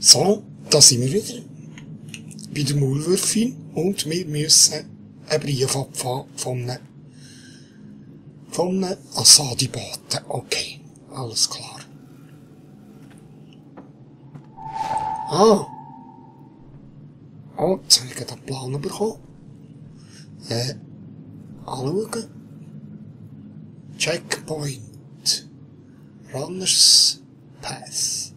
So, da sind wir wieder. Bei der Maulwürfin. Und wir müssen einen Brief abfahren von einem Assadi-Boten. Okay, alles klar. Ah. Oh, jetzt habe ich gerade einen Plan bekommen. Anschauen. Checkpoint. Runners Path.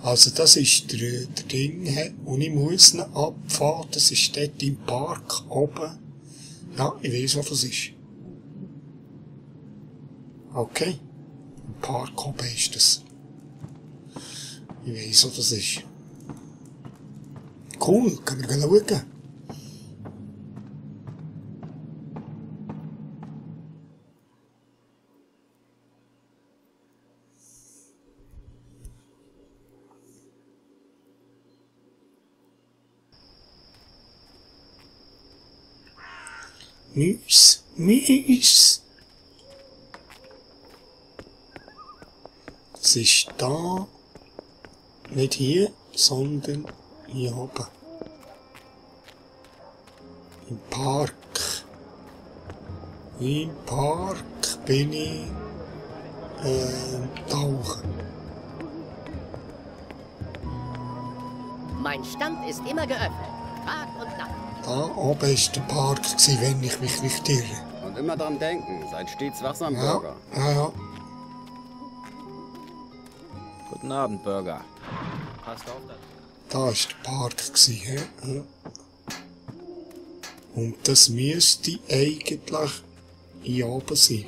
Also das ist der Ding, und ich muss ihn abfahren. Das ist dort im Park oben. Ja, ich weiss, wo das ist. Okay. Im Park oben ist das. Ich weiss, wo das ist. Cool, können wir schauen. Mies. Das ist da. Nicht hier, sondern hier oben. Im Park. Im Park bin ich tauchen. Mein Stand ist immer geöffnet. Tag und Nacht. Da oben war der Park, wenn ich mich nicht irre. Und immer dran denken, seid stets wachsam, Ja, Bürger. ja. Guten Abend, Bürger. Passt auf, Da war der Park, hä? Ja. Und das müsste eigentlich hier oben sein.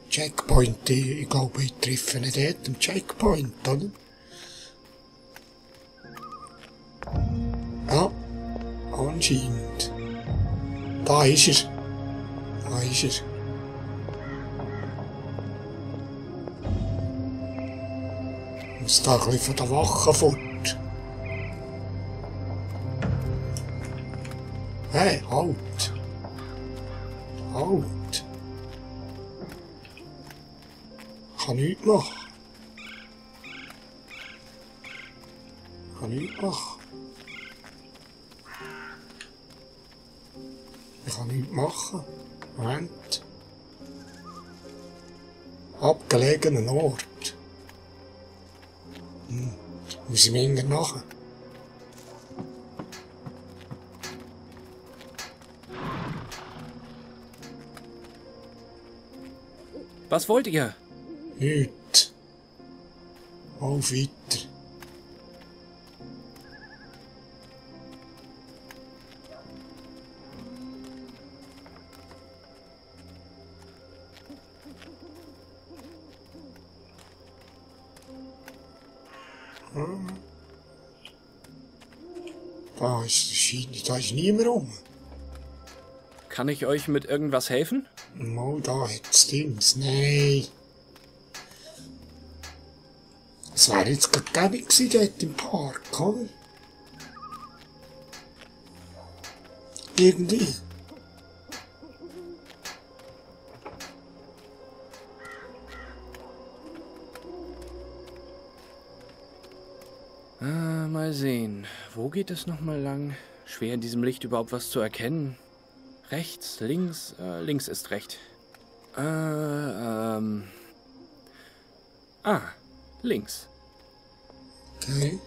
Checkpoint, ich glaube, ich treffe nicht dort am Checkpoint, oder? Ja, anscheinend. Da ist er. Da ist er. Ich muss da ein bisschen von der Wache fort. Hey, halt. Halt. Ich kann nichts machen. Ich kann nichts machen. Ich kann nichts machen. Moment. Abgelegenen Ort. Muss ich mir irgendwann nachher? Was wollt ihr? Nichts. Auf weiter. Da ist niemand rum. Kann ich euch mit irgendwas helfen? Mal, da hat's Dings. Nein. Es wäre jetzt gerade gäbig gewesen dort im Park, oder? Irgendwie. Mal sehen. Wo geht es nochmal lang? Schwer in diesem Licht überhaupt was zu erkennen. Rechts, links, links ist recht. Links. Okay.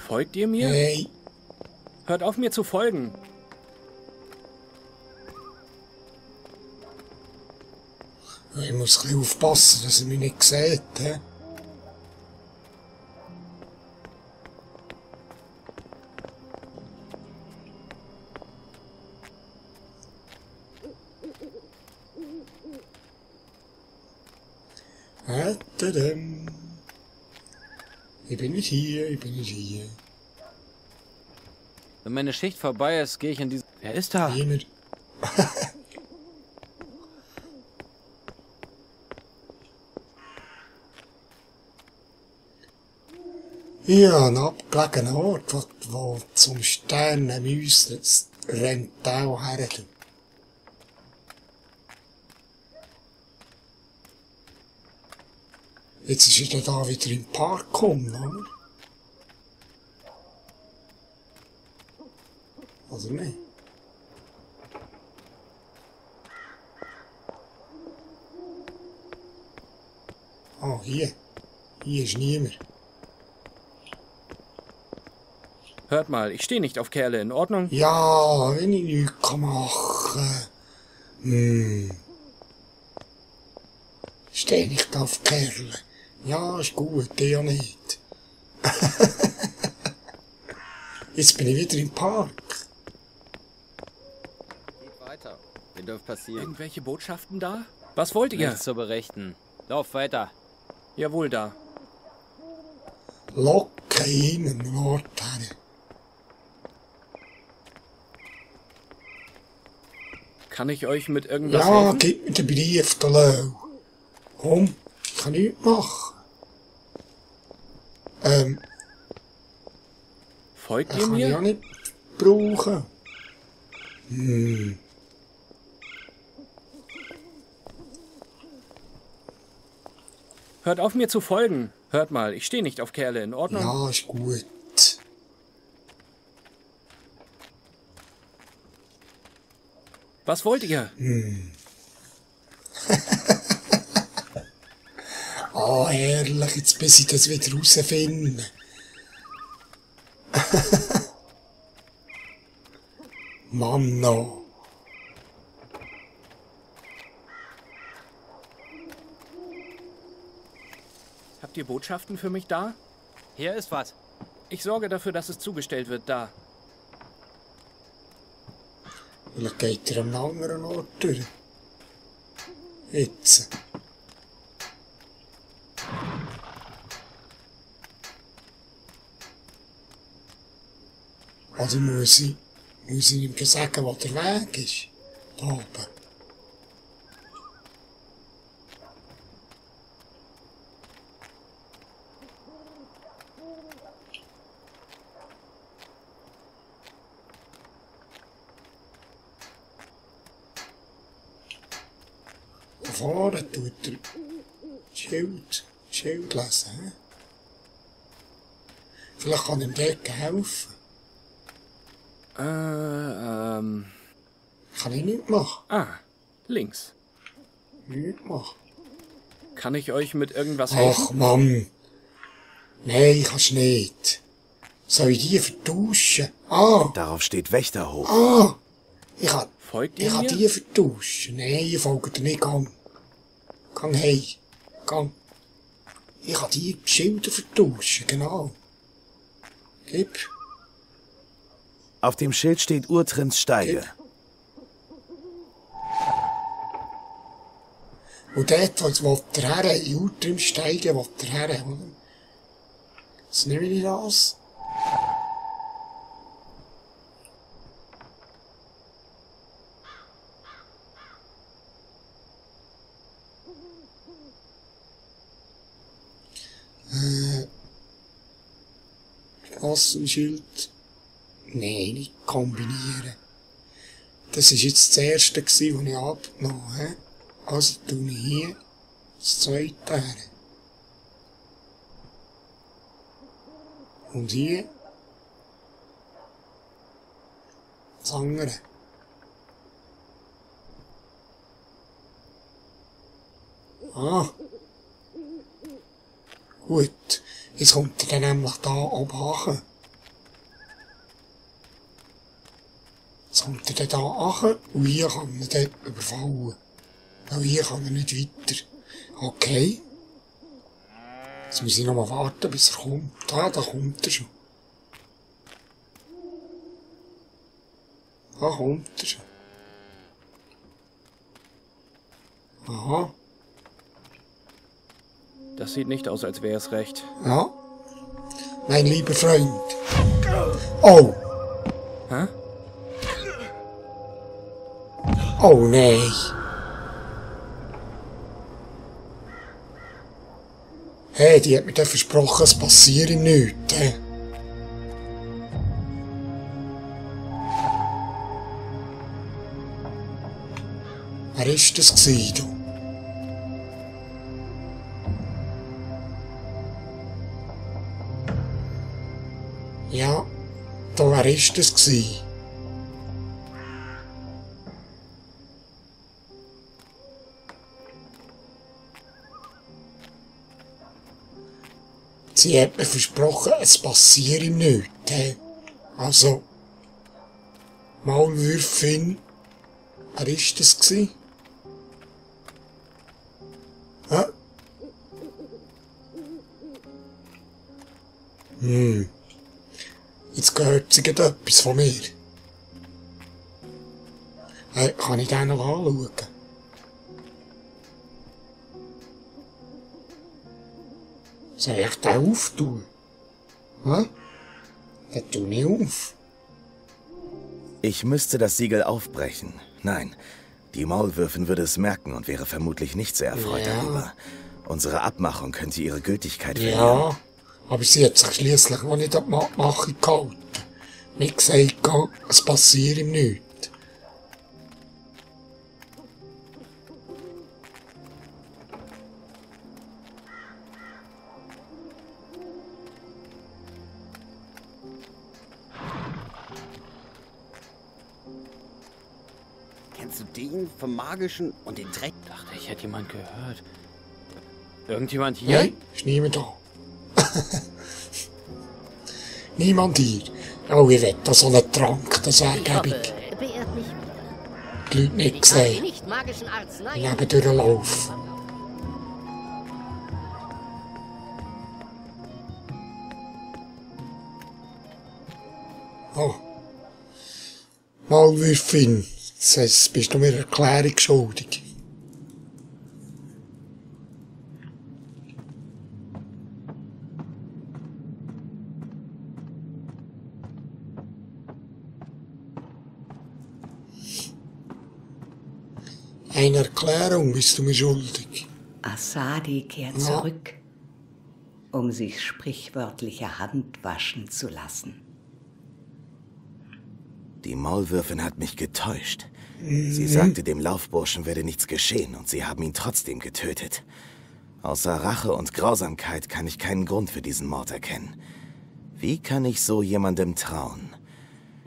Folgt ihr mir? Hey. Hört auf, mir zu folgen. Ich muss ein bisschen aufpassen, dass er mich nicht sieht, hä? Tadam. Ich bin nicht hier, ich bin nicht hier. Wenn meine Schicht vorbei ist, gehe ich in diese... Wer ist da? Niemand. Ja, ein abgelegener Ort, wo zum Sternenmüsli rennt auch her. Jetzt ist er da wieder in den Park gekommen, oder? Also nicht? Ah, hier. Hier ist niemand. Hört mal, ich stehe nicht auf Kerle, in Ordnung? Ja, wenn ich nichts machen kann. Steh nicht auf Kerle. Ja, ist gut, der ja nicht. Jetzt bin ich wieder im Park. Geht weiter. Ihr dürft passieren. Irgendwelche Botschaften da? Was wollt ihr? Nichts zu berichten. Lauf weiter. Jawohl, da. Locker ihn an den Ort hin. Kann ich euch mit irgendwas Ja, helfen? gib mir den Brief, der Lau. Komm, ich kann nichts machen. Folgt Den ihr kann ich ja mir? nicht brauchen. Hört auf, mir zu folgen. Hört mal, ich stehe nicht auf Kerle, in Ordnung? Ja, ist gut. Was wollt ihr? Ah, herrlich, jetzt bis ich das wieder rausfinde. Mann, no. Habt ihr Botschaften für mich da? Hier ist was. Ich sorge dafür, dass es zugestellt wird, da. Vielleicht geht er an einen anderen Ort durch. Jetzt. Also muss ich ihm sagen, wo der Weg ist. Da oben. Da vorne tut er Schild lesen. He? Vielleicht kann ihm dort helfen. Kann ich nicht machen. Ah, links. Nicht machen. Kann ich euch mit irgendwas helfen? Ach Mann. Nein, kannst nicht. Soll ich die vertauschen? Ah, Darauf steht Wächterhof. ich kann Folgt ihr mir? die vertauschen. Nein, ich folge dir nicht. Gang hey. Gang. Ich kann die Schilder vertauschen, genau. Gib. Auf dem Schild steht Urtrins Steige. Und dort, wo der Herr in Urtrim steigen, wo der Herr, oder? Jetzt nehme ich das. Kassenschild. Nein, nicht kombinieren. Das war jetzt das erste, das ich abgenommen habe. Also tue ich hier das zweite her. Und hier das andere. Ah. Gut. Jetzt kommt er dann nämlich da oben an. Jetzt kommt er dann da an und hier kann er dann überfallen. Weil hier kann er nicht weiter. Okay. Jetzt muss ich noch mal warten, bis er kommt. Da kommt er schon. Da kommt er schon. Aha. Das sieht nicht aus, als wäre es recht. Ja. Mein lieber Freund. Oh. Hä? Oh nein. Hey, die hat mir dann versprochen, es passiert ihm nichts. He? Wer ist das gewesen, du? Ja, da wer ist das gsi? Sie hat mir versprochen, es passiert ihm nichts. He? Also, Maulwürfin, wer ist das gsi? Hä? Jetzt gehört sie gerade etwas von mir. Hey, kann ich den noch anschauen? Soll ich den auftun? Hä? Den tu ich auf. Ich müsste das Siegel aufbrechen. Nein, die Maulwürfin würde es merken und wäre vermutlich nicht sehr erfreut darüber. Unsere Abmachung könnte ihre Gültigkeit verlieren. Ja, aber sie hat sich schliesslich noch nicht an die Abmachung gehalten. Wie gesagt, es passiert ihm nichts. Kennst du den vom Magischen und den Dreck? Dachte, ich hätte jemand gehört. Irgendjemand hier? Nein, ist niemand da. Niemand hier. Oh, ich wette, so einen Trank, das wäre Ich hoffe, gäbig. beehrt mich. Die Leute nicht Die gesehen. nicht magischen Arzneien. Nebendurch laufen. Oh. Maulwürfin, das heisst, bist du mir eine Erklärung schuldig? Eine Erklärung bist du mir schuldig. Assadi kehrt zurück, um sich sprichwörtliche Hand waschen zu lassen. Die Maulwürfin hat mich getäuscht. Sie sagte, dem Laufburschen werde nichts geschehen und sie haben ihn trotzdem getötet. Außer Rache und Grausamkeit kann ich keinen Grund für diesen Mord erkennen. Wie kann ich so jemandem trauen?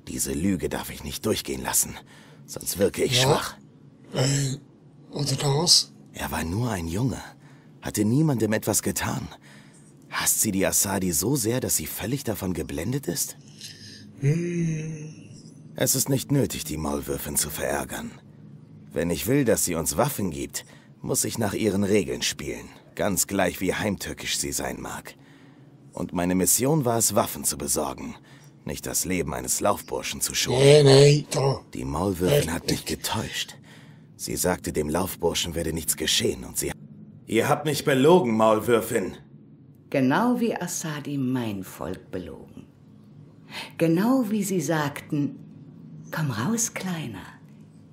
Diese Lüge darf ich nicht durchgehen lassen, sonst wirke ich schwach. Oder das? Er war nur ein Junge, hatte niemandem etwas getan. Hasst sie die Assadi so sehr, dass sie völlig davon geblendet ist? Es ist nicht nötig, die Maulwürfin zu verärgern. Wenn ich will, dass sie uns Waffen gibt, muss ich nach ihren Regeln spielen, ganz gleich wie heimtückisch sie sein mag. Und meine Mission war es, Waffen zu besorgen, nicht das Leben eines Laufburschen zu schonen. Nein, da. Die Maulwürfin hat mich getäuscht. Sie sagte, dem Laufburschen werde nichts geschehen und sie... Ihr habt mich belogen, Maulwürfin. Genau wie Assadi mein Volk belogen. Genau wie sie sagten, komm raus, Kleiner,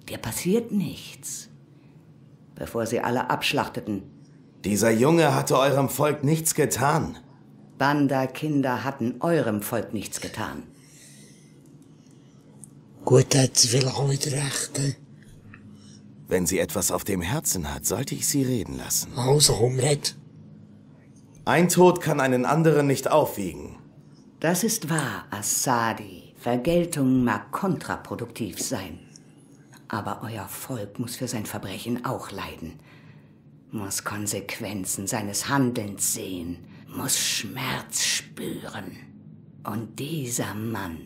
dir passiert nichts. Bevor sie alle abschlachteten. Dieser Junge hatte eurem Volk nichts getan. Banda-Kinder hatten eurem Volk nichts getan. Gut, hat sie vielleicht auch wieder recht. Wenn sie etwas auf dem Herzen hat, sollte ich sie reden lassen. Also, komm, red. Ein Tod kann einen anderen nicht aufwiegen. Das ist wahr, Assadi. Vergeltung mag kontraproduktiv sein. Aber euer Volk muss für sein Verbrechen auch leiden. Muss Konsequenzen seines Handelns sehen. Muss Schmerz spüren. Und dieser Mann,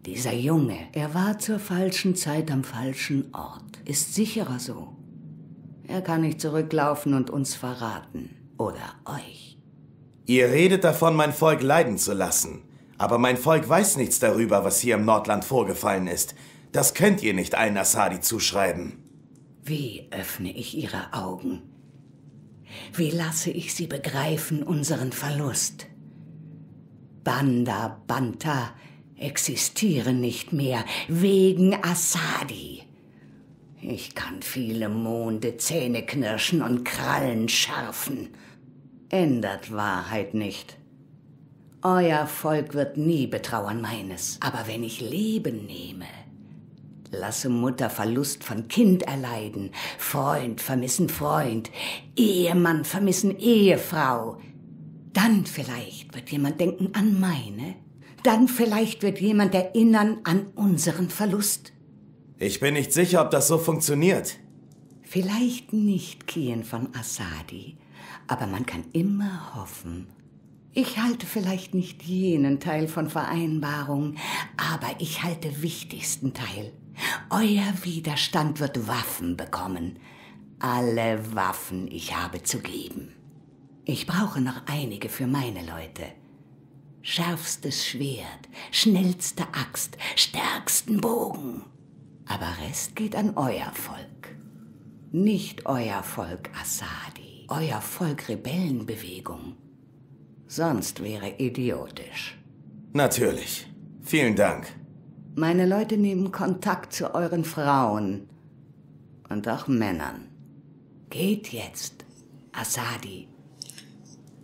dieser Junge, er war zur falschen Zeit am falschen Ort. Ist sicherer so. Er kann nicht zurücklaufen und uns verraten. Oder euch. Ihr redet davon, mein Volk leiden zu lassen. Aber mein Volk weiß nichts darüber, was hier im Nordland vorgefallen ist. Das könnt ihr nicht allen Assadi zuschreiben. Wie öffne ich ihre Augen? Wie lasse ich sie begreifen unseren Verlust? Banda, Banta existieren nicht mehr wegen Assadi. Ich kann viele Monde Zähne knirschen und Krallen schärfen. Ändert Wahrheit nicht. Euer Volk wird nie betrauern meines. Aber wenn ich Leben nehme, lasse Mutter Verlust von Kind erleiden, Freund vermissen Freund, Ehemann vermissen Ehefrau, dann vielleicht wird jemand denken an meine Dann vielleicht wird jemand erinnern an unseren Verlust. Ich bin nicht sicher, ob das so funktioniert. Vielleicht nicht, Kian von Assadi, aber man kann immer hoffen. Ich halte vielleicht nicht jenen Teil von Vereinbarung, aber ich halte wichtigsten Teil. Euer Widerstand wird Waffen bekommen. Alle Waffen ich habe zu geben. Ich brauche noch einige für meine Leute. Schärfstes Schwert, schnellste Axt, stärksten Bogen. Aber Rest geht an euer Volk. Nicht euer Volk Assadi, euer Volk Rebellenbewegung. Sonst wäre idiotisch. Natürlich. Vielen Dank. Meine Leute nehmen Kontakt zu euren Frauen und auch Männern. Geht jetzt, Assadi.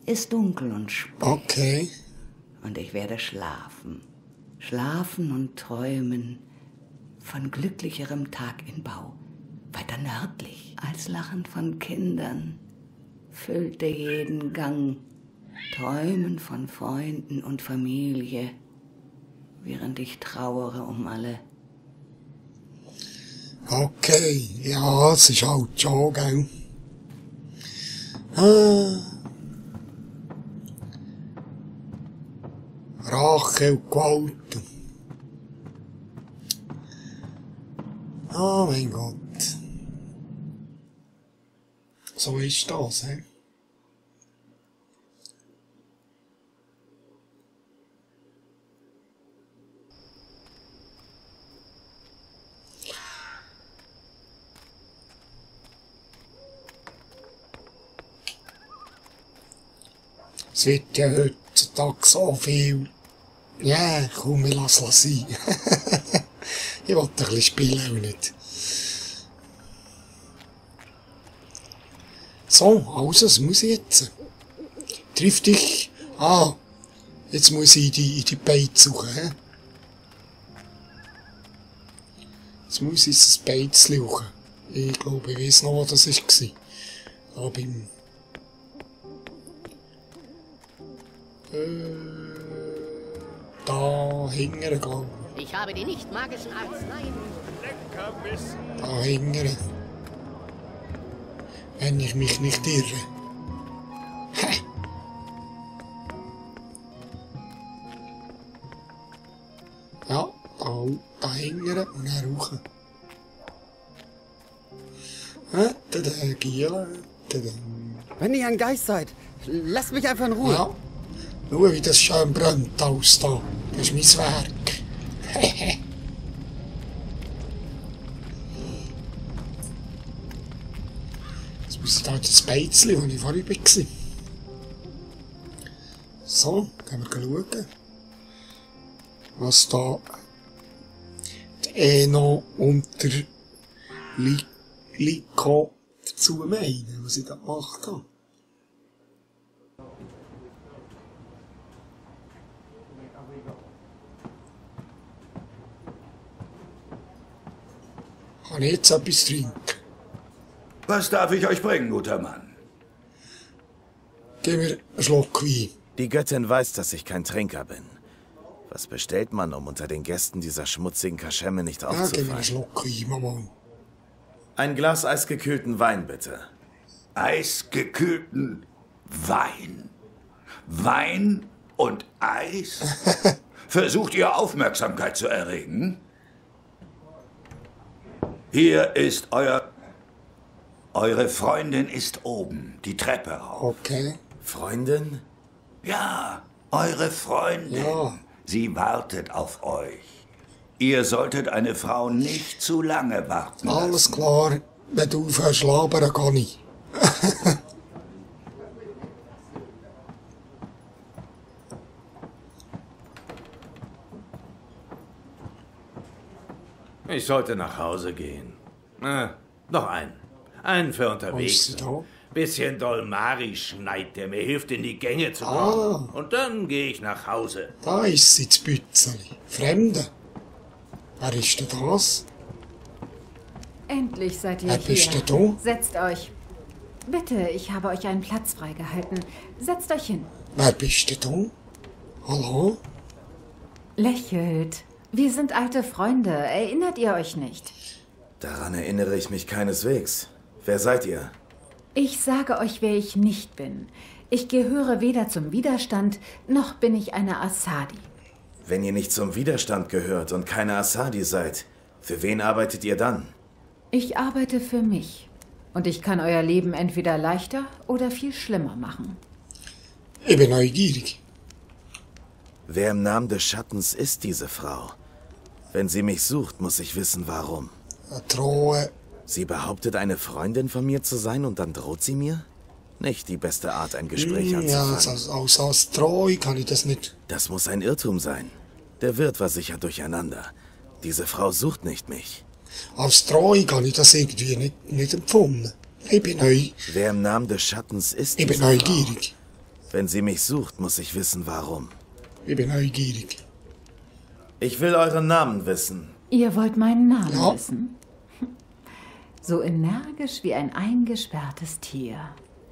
Ist dunkel und spät. Okay. Und ich werde schlafen. Schlafen und träumen von glücklicherem Tag in Bau. Weiter nördlich als Lachen von Kindern. Füllte jeden Gang. Träumen von Freunden und Familie. Während ich trauere um alle. Okay. Ja, es ist halt schon, gell. Rache und Gewalt. Oh mein Gott. So ist das, hä? Es wird ja heutzutage so viel. Ja, komm, ich lass es sein. Ich will ein bisschen spielen auch nicht. So, also, was muss ich jetzt? Triff dich. Ah, jetzt muss ich in die Beit suchen. He? Jetzt muss ich das Beit suchen. Ich glaube, ich weiss noch, wo das war. Da beim... Da hinten, glaube ich. Ich habe die nicht magischen Arzneien. Da hinten. Wenn ich mich nicht irre. Hä? Ja, da hinten und dann rauchen. Hä? Giela. Wenn ihr ein Geist seid, lasst mich einfach in Ruhe. Ja. Schau, wie das schön brennt alles da. Das ist mein Werk. Jetzt muss ich da das Beizli, wo ich vorhin war. So, gehen wir schauen, was da die Eno und der Liko dazu meinen, was ich da gemacht habe. Kann ich jetzt etwas trinken? Was darf ich euch bringen, guter Mann? Gib mir einen Schluck Wein. Die Göttin weiß, dass ich kein Trinker bin. Was bestellt man, um unter den Gästen dieser schmutzigen Kaschemme nicht Ja, gib mir einen aufzufallen? Schluck Wein, Mama. Ein Glas eisgekühlten Wein, bitte. Eisgekühlten Wein. Wein und Eis? Versucht ihr Aufmerksamkeit zu erregen? Hier ist Eure Freundin ist oben, die Treppe rauf. Okay. Freundin? Ja, eure Freundin. Ja. Sie wartet auf euch. Ihr solltet eine Frau nicht zu lange warten lassen. Alles klar. Wenn du aufhörst zu labern, kann ich. Ich sollte nach Hause gehen. Noch einen. Einen für Was unterwegs. ist da? Bisschen Dolmari schneit, der mir hilft, in die Gänge zu kommen. Ah. Und dann gehe ich nach Hause. Da ist sie, das Bützeli. Fremde. Wer ist denn das? Endlich seid ihr Wer hier. bist denn du? Setzt euch. Bitte, ich habe euch einen Platz freigehalten. Setzt euch hin. Wer bist denn du? Hallo? Lächelt. Wir sind alte Freunde. Erinnert ihr euch nicht? Daran erinnere ich mich keineswegs. Wer seid ihr? Ich sage euch, wer ich nicht bin. Ich gehöre weder zum Widerstand, noch bin ich eine Asadi. Wenn ihr nicht zum Widerstand gehört und keine Asadi seid, für wen arbeitet ihr dann? Ich arbeite für mich. Und ich kann euer Leben entweder leichter oder viel schlimmer machen. Ich bin neugierig. Wer im Namen des Schattens ist diese Frau? Wenn sie mich sucht, muss ich wissen, warum. Drohen. Sie behauptet, eine Freundin von mir zu sein und dann droht sie mir? Nicht die beste Art, ein Gespräch Ja, anzufangen. als Drohung kann ich das nicht. Das muss ein Irrtum sein. Der Wirt war sicher durcheinander. Diese Frau sucht nicht mich. Als Drohung kann ich das irgendwie nicht empfunden. Ich bin Wer im Namen des Schattens ist Ich bin diese neugierig. Frau? Wenn sie mich sucht, muss ich wissen, warum. Ich bin neugierig. Ich will euren Namen wissen. Ihr wollt meinen Namen Ja. wissen? So energisch wie ein eingesperrtes Tier.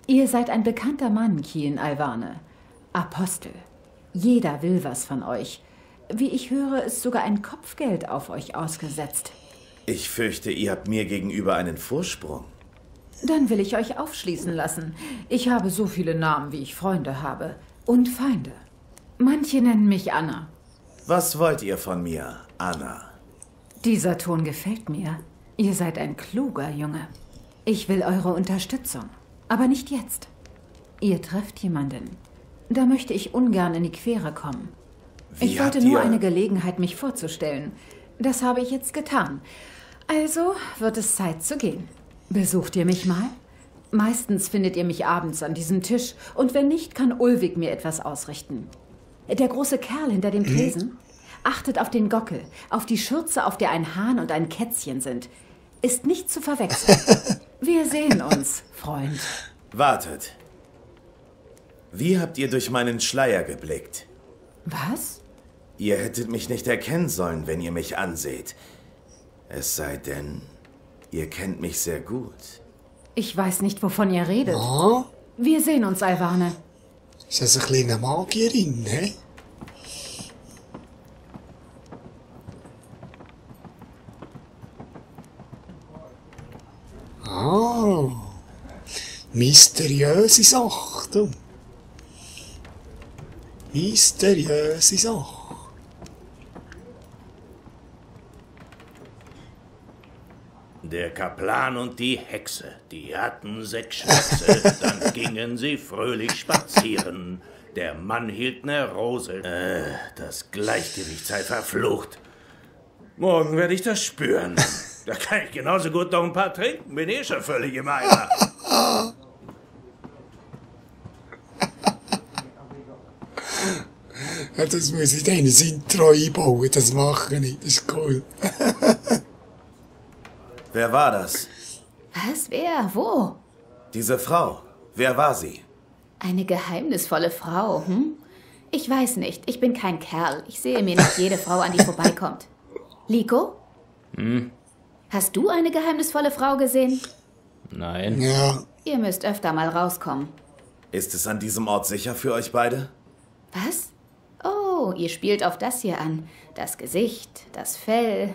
Ihr seid ein bekannter Mann, Kian Alvane. Apostel. Jeder will was von euch. Wie ich höre, ist sogar ein Kopfgeld auf euch ausgesetzt. Ich fürchte, ihr habt mir gegenüber einen Vorsprung. Dann will ich euch aufschließen lassen. Ich habe so viele Namen, wie ich Freunde habe. Und Feinde. Manche nennen mich Anna. Was wollt ihr von mir, Anna? Dieser Ton gefällt mir. Ihr seid ein kluger Junge. Ich will eure Unterstützung. Aber nicht jetzt. Ihr trefft jemanden. Da möchte ich ungern in die Quere kommen. Ich wollte nur eine Gelegenheit, mich vorzustellen. Das habe ich jetzt getan. Also wird es Zeit zu gehen. Besucht ihr mich mal? Meistens findet ihr mich abends an diesem Tisch. Und wenn nicht, kann Ulvik mir etwas ausrichten. Der große Kerl hinter dem Tresen achtet auf den Gockel, auf die Schürze, auf der ein Hahn und ein Kätzchen sind. Ist nicht zu verwechseln. Wir sehen uns, Freund. Wartet. Wie habt ihr durch meinen Schleier geblickt? Was? Ihr hättet mich nicht erkennen sollen, wenn ihr mich anseht. Es sei denn, ihr kennt mich sehr gut. Ich weiß nicht, wovon ihr redet. Ah, Wir sehen uns, Alvane. ist das eine kleine Magierin, hä? Ah, mysteriöse Sache, du. Mysteriöse Sache. Der Kaplan und die Hexe, die hatten 6 Schnäpse, dann gingen sie fröhlich spazieren. Der Mann hielt ne Rose. Das Gleichgewicht sei verflucht. Morgen werde ich das spüren. Da kann ich genauso gut noch ein paar trinken, bin eh schon völlig im Eimer. Ja, das muss ich dann ins Intro einbauen, das mache ich. Das ist cool. Wer war das? Was? Wer? Wo? Diese Frau. Wer war sie? Eine geheimnisvolle Frau, hm? Ich weiß nicht. Ich bin kein Kerl. Ich sehe mir nicht jede Frau an, die vorbeikommt. Liko? Hast du eine geheimnisvolle Frau gesehen? Nein. Ja, Ihr müsst öfter mal rauskommen. Ist es an diesem Ort sicher für euch beide? Was? Oh, ihr spielt auf das hier an. Das Gesicht, das Fell.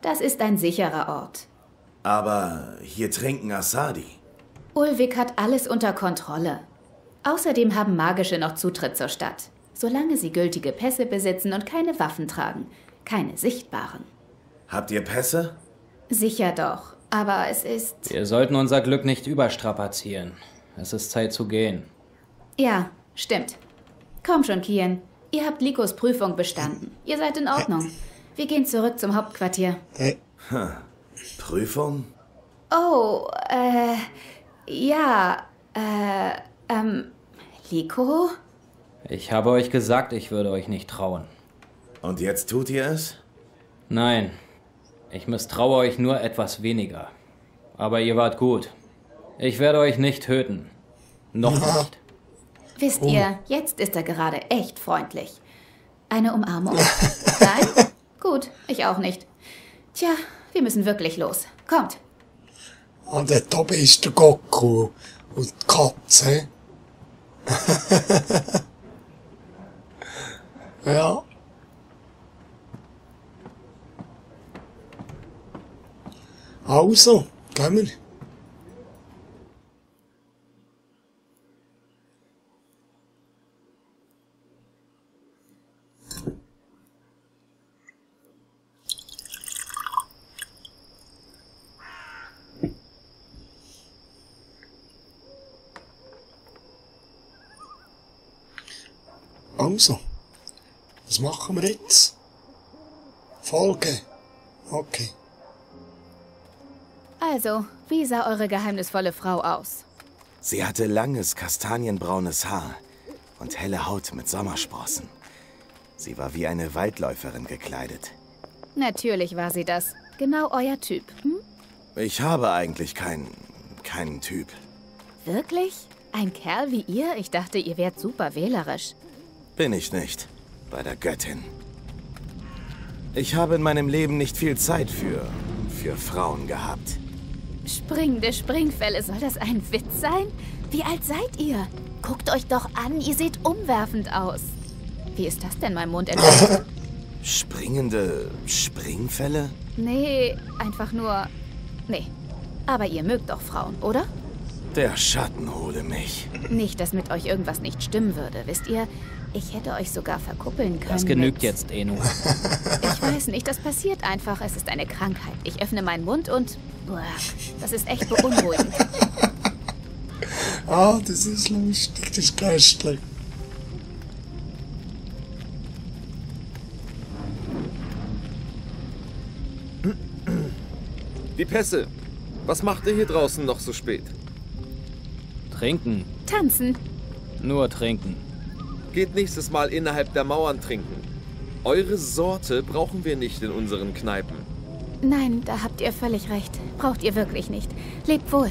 Das ist ein sicherer Ort. Aber hier trinken Asadi. Ulvik hat alles unter Kontrolle. Außerdem haben Magische noch Zutritt zur Stadt. Solange sie gültige Pässe besitzen und keine Waffen tragen. Keine sichtbaren. Habt ihr Pässe? Sicher doch. Aber es ist... Wir sollten unser Glück nicht überstrapazieren. Es ist Zeit zu gehen. Ja, stimmt. Komm schon, Kian. Ihr habt Likos Prüfung bestanden. Ihr seid in Ordnung. Wir gehen zurück zum Hauptquartier. Prüfung? Oh, ja, Liko? Ich habe euch gesagt, ich würde euch nicht trauen. Und jetzt tut ihr es? Nein, ich misstraue euch nur etwas weniger. Aber ihr wart gut. Ich werde euch nicht töten. Noch nicht. Wisst ihr, jetzt ist er gerade echt freundlich. Eine Umarmung? Nein? Gut, ich auch nicht. Tja, wir müssen wirklich los. Kommt. und dort oben ist der Goku und die Katze. Ja. Also, gehen wir. Also, was machen wir jetzt? Folge. Okay. Also, wie sah eure geheimnisvolle Frau aus? Sie hatte langes, kastanienbraunes Haar und helle Haut mit Sommersprossen. Sie war wie eine Waldläuferin gekleidet. Natürlich war sie das. Genau euer Typ, hm? Ich habe eigentlich keinen Typ. Wirklich? Ein Kerl wie ihr? Ich dachte, ihr wärt super wählerisch. Bin ich nicht. Bei der Göttin. Ich habe in meinem Leben nicht viel Zeit für Frauen gehabt. Springende Springfälle, soll das ein Witz sein? Wie alt seid ihr? Guckt euch doch an, ihr seht umwerfend aus. Wie ist das denn, mein Mund entwickelt? Springende Springfälle? Nee, einfach nur... Nee. Aber ihr mögt doch Frauen, oder? Der Schatten hole mich. Nicht, dass mit euch irgendwas nicht stimmen würde, wisst ihr? Ich hätte euch sogar verkuppeln können. Das genügt jetzt, Eno. Ich weiß nicht, das passiert einfach. Es ist eine Krankheit. Ich öffne meinen Mund und... Boah, das ist echt beunruhigend. Ah, das ist lustig, das ist köstlich. Die Pässe. Was macht ihr hier draußen noch so spät? Trinken. Tanzen. Nur trinken. Geht nächstes Mal innerhalb der Mauern trinken. Eure Sorte brauchen wir nicht in unseren Kneipen. Nein, da habt ihr völlig recht. Braucht ihr wirklich nicht. Lebt wohl.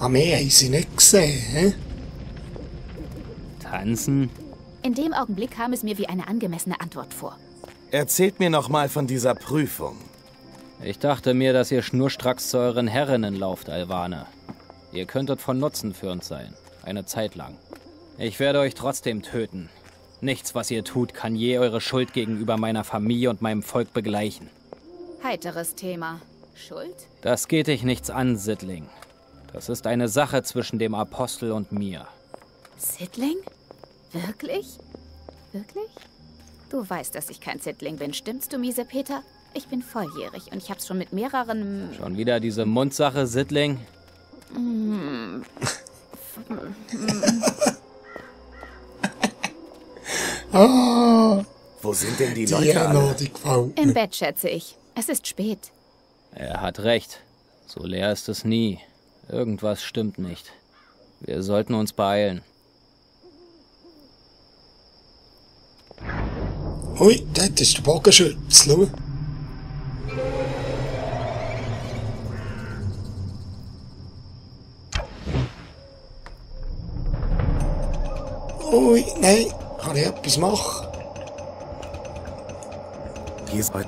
Ah, mehr haben sie nicht gesehen, hä? Tanzen? In dem Augenblick kam es mir wie eine angemessene Antwort vor. Erzählt mir noch mal von dieser Prüfung. Ich dachte mir, dass ihr schnurstracks zu euren Herrinnen lauft, Alvaner. Ihr könntet von Nutzen für uns sein. Eine Zeit lang. Ich werde euch trotzdem töten. Nichts, was ihr tut, kann je eure Schuld gegenüber meiner Familie und meinem Volk begleichen. Heiteres Thema. Schuld? Das geht dich nichts an, Sittling. Das ist eine Sache zwischen dem Apostel und mir. Sittling? Wirklich? Wirklich? Du weißt, dass ich kein Sittling bin, stimmst du, miese Peter? Ich bin volljährig und ich hab's schon mit mehreren... Schon wieder diese Mundsache, Sittling? Wo sind denn die Leute alle? Im Bett, schätze ich. Es ist spät. Er hat recht. So leer ist es nie. Irgendwas stimmt nicht. Wir sollten uns beeilen. Hui, dort ist der Bogenschütz, schau. Ui, nein, kann ich etwas machen?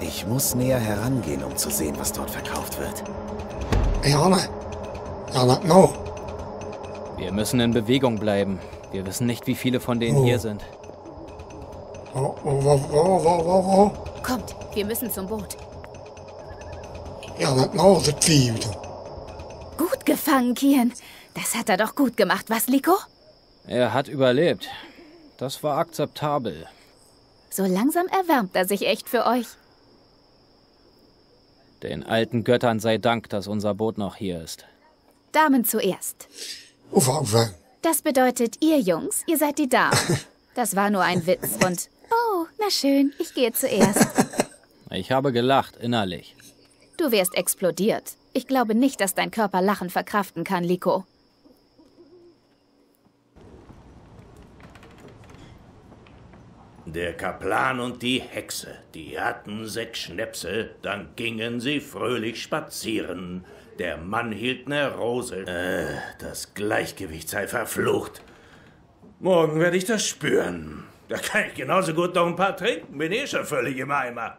Ich muss näher herangehen, um zu sehen, was dort verkauft wird. Ja, no. Wir müssen in Bewegung bleiben. Wir wissen nicht, wie viele von denen hier sind. Wo? Kommt, wir müssen zum Boot. Ja, no, der Pfeil. Gut gefangen, Kian. Das hat er doch gut gemacht, was, Liko? Er hat überlebt. Das war akzeptabel. So langsam erwärmt er sich echt für euch. Den alten Göttern sei Dank, dass unser Boot noch hier ist. Damen zuerst. Auf. Das bedeutet, ihr Jungs, ihr seid die Damen. Das war nur ein Witz und... Oh, na schön, ich gehe zuerst. Ich habe gelacht, innerlich. Du wärst explodiert. Ich glaube nicht, dass dein Körper Lachen verkraften kann, Liko. Der Kaplan und die Hexe, die hatten 6 Schnäpse, dann gingen sie fröhlich spazieren. Der Mann hielt ne Rose. Das Gleichgewicht sei verflucht. Morgen werde ich das spüren. Da kann ich genauso gut noch ein paar trinken, bin eh schon völlig im Eimer.